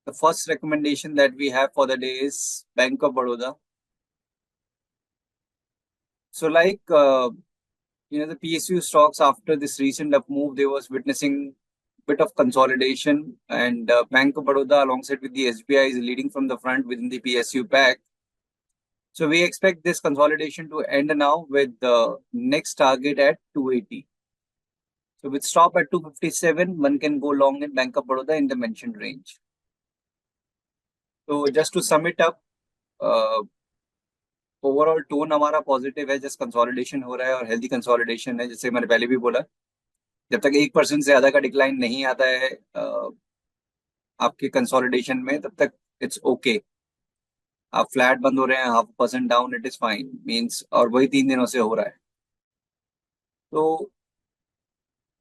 The first recommendation that we have for the day is Bank of Baroda. So, the PSU stocks after this recent up move, they was witnessing bit of consolidation, and Bank of Baroda, alongside with the SBI, is leading from the front within the PSU pack. So we expect this consolidation to end now with the next target at 280. So with stop at 257, one can go long in Bank of Baroda in the mentioned range. So just to sum it up, overall tone हमारा positive है, just consolidation हो रहा है और healthy consolidation है, जैसे मैंने पहले भी बोला। जब तक 1% से ज्यादा का डिक्लाइन नहीं आता है आपके कंसोलिडेशन में, तब तक इट्स ओके। आप फ्लैट बंद हो रहे हैं, 0.5% down, it is fine means, और वही 3 दिनों से हो रहा है। तो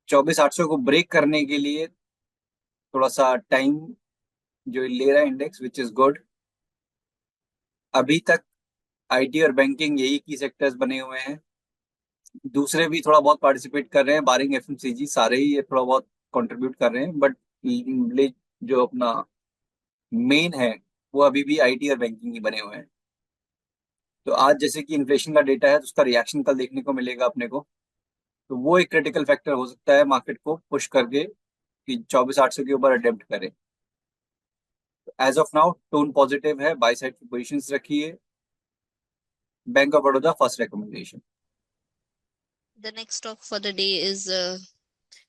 24,800 को ब्रेक करने के लिए थोड़ा सा टाइम जो ले रहा है इंडेक्स, विच इज गुड। अभी तक आईटी और बैंकिंग यही की सेक्टर्स बने हुए हैं, दूसरे भी थोड़ा बहुत पार्टिसिपेट कर रहे हैं, बारिंग एफएमसीजी, सारे ही ये थोड़ा बहुत कंट्रीब्यूट कर रहे हैं, बट जो अपना मेन है वो अभी भी आईटी और बैंकिंग ही बने हुए हैं। तो आज जैसे कि इन्फ्लेशन का डेटा है, तो उसका रिएक्शन कल देखने को मिलेगा अपने को, तो वो एक क्रिटिकल फैक्टर हो सकता है मार्केट को पुश करके कि 24,800 के ऊपर अटेम्प्ट करे। As of now tone positive है, बाय साइड की पोजीशंस रखिए। Bank of Baroda first recommendation. The next stock for the day is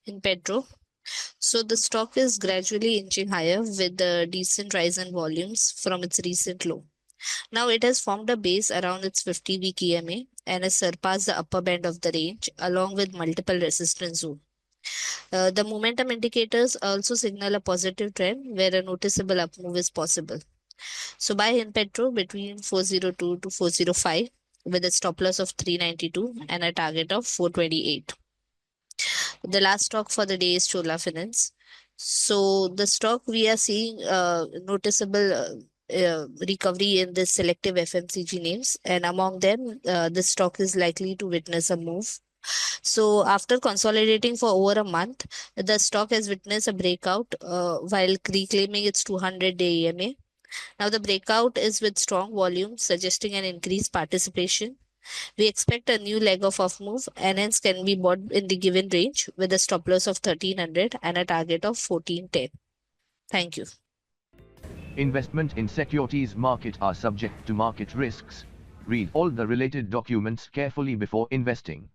in Petro. So the stock is gradually inching higher with a decent rise in volumes from its recent low. Now it has formed a base around its 50-week EMA and has surpassed the upper band of the range along with multiple resistance zones. The momentum indicators also signal a positive trend where a noticeable up move is possible. So buy in Petro between 402 to 405 with a stop loss of 392 and a target of 428. The last stock for the day is Chola Finance. So the stock we are seeing noticeable recovery in the selective FMCG names, and among them, the stock is likely to witness a move. So after consolidating for over a month, the stock has witnessed a breakout while reclaiming its 200-day EMA. Now the breakout is with strong volume, suggesting an increased participation. We expect a new leg of off move and hence can be bought in the given range with a stop loss of 1300 and a target of 1410. Thank you. Investment in securities market are subject to market risks. Read all the related documents carefully before investing.